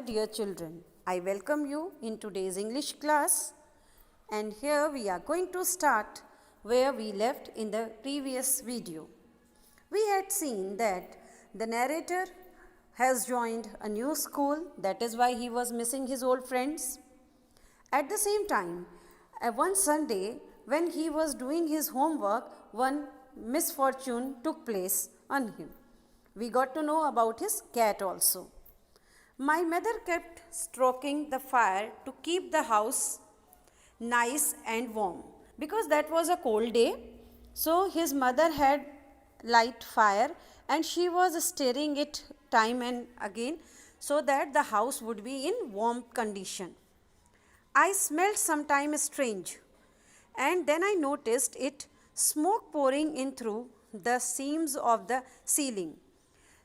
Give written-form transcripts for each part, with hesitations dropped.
dear children. I welcome you in today's English class, and here we are going to start where we left in the previous video. We had seen that the narrator has joined a new school, that is why he was missing his old friends. At the same time, one Sunday when he was doing his homework, one misfortune took place on him. We got to know about his cat also. My mother kept stroking the fire to keep the house nice and warm because that was a cold day. So his mother had light fire and she was stirring it time and again so that the house would be in warm condition. I smelled sometime strange, and then I noticed it smoke pouring in through the seams of the ceiling.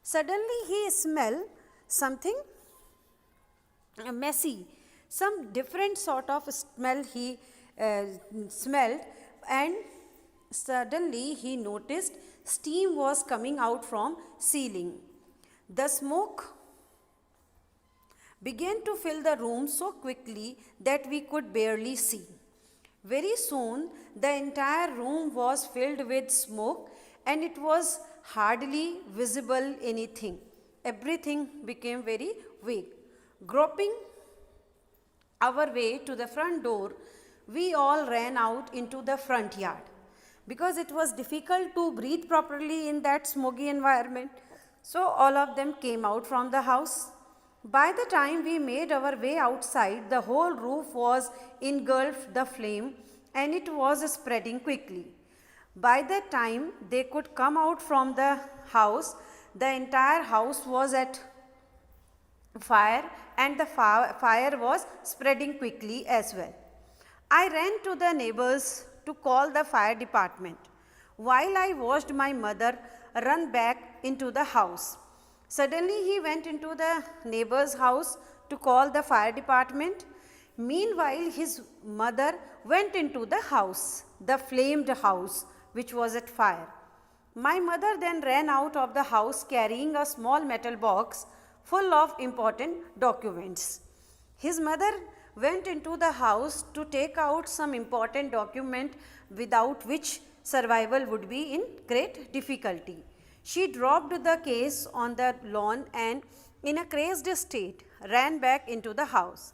Suddenly he smelled something messy, some different sort of smell he smelled, and suddenly he noticed steam was coming out from ceiling. The smoke began to fill the room so quickly that we could barely see. Very soon the entire room was filled with smoke and it was hardly visible anything. Everything became very vague. Groping our way to the front door, we all ran out into the front yard because it was difficult to breathe properly in that smoky environment. So all of them came out from the house. By the time we made our way outside, the whole roof was engulfed the flame and it was spreading quickly. By the time they could come out from the house, the entire house was at fire and the fire was spreading quickly as well. I ran to the neighbors to call the fire department. While I watched my mother run back into the house, suddenly he went into the neighbor's house to call the fire department. Meanwhile, his mother went into the house, the flamed house, which was at fire. My mother then ran out of the house carrying a small metal box full of important documents. His mother went into the house to take out some important document without which survival would be in great difficulty. She dropped the case on the lawn and in a crazed state ran back into the house.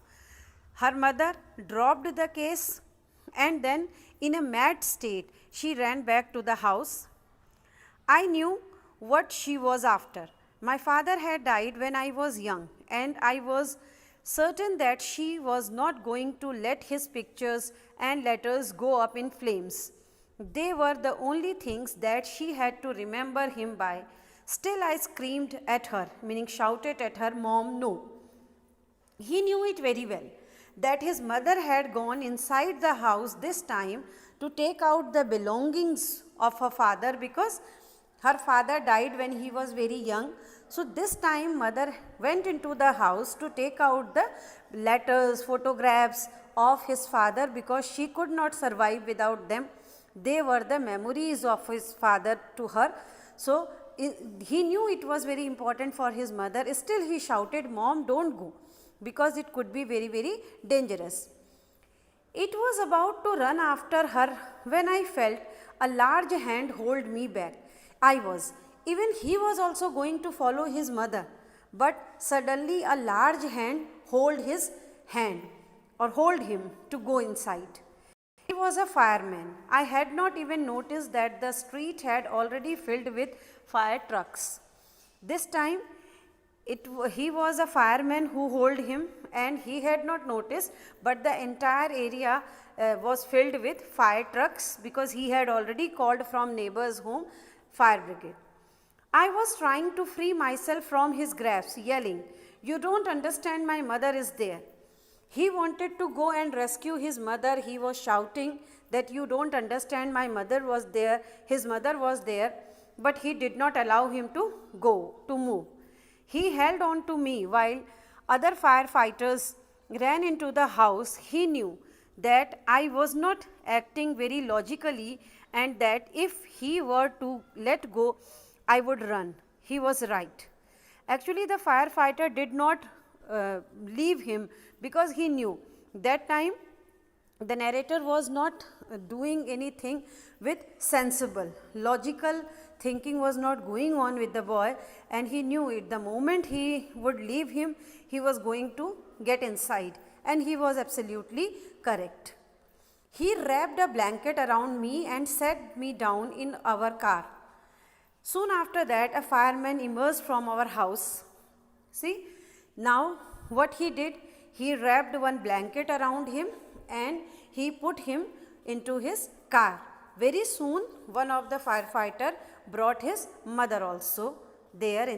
Her mother dropped the case and then in a mad state she ran back to the house. I knew what she was after. My father had died when I was young and I was certain that she was not going to let his pictures and letters go up in flames. They were the only things that she had to remember him by. Still I screamed at her, meaning shouted at her, "Mom, no." He knew it very well that his mother had gone inside the house this time to take out the belongings of her father because her father died when he was very young. So this time mother went into the house to take out the letters, photographs of his father because she could not survive without them. They were the memories of his father to her. So he knew it was very important for his mother. Still he shouted, "Mom, don't go," because it could be very, very dangerous. It was about to run after her when I felt a large hand hold me back. Even he was also going to follow his mother, but suddenly a large hand hold him to go inside. He was a fireman. I had not even noticed that the street had already filled with fire trucks. This time he was a fireman who held him and he had not noticed, but the entire area was filled with fire trucks because he had already called from neighbor's home fire brigade. I was trying to free myself from his grasp, yelling, "You don't understand, my mother is there." He wanted to go and rescue his mother. He was shouting that, "You don't understand, my mother was there." His mother was there, but he did not allow him to move. He held on to me while other firefighters ran into the house. He knew that I was not acting very logically and that if he were to let go, I would run. He was right. Actually, the firefighter did not leave him, because he knew that time the narrator was not doing anything with sensible, logical thinking was not going on with the boy, and he knew it. The moment he would leave him, he was going to get inside, and he was absolutely correct. He wrapped a blanket around me and set me down in our car. Soon after that, a fireman emerged from our house. See, now what he did, he wrapped one blanket around him and he put him into his car. Very soon, one of the firefighter brought his mother also there in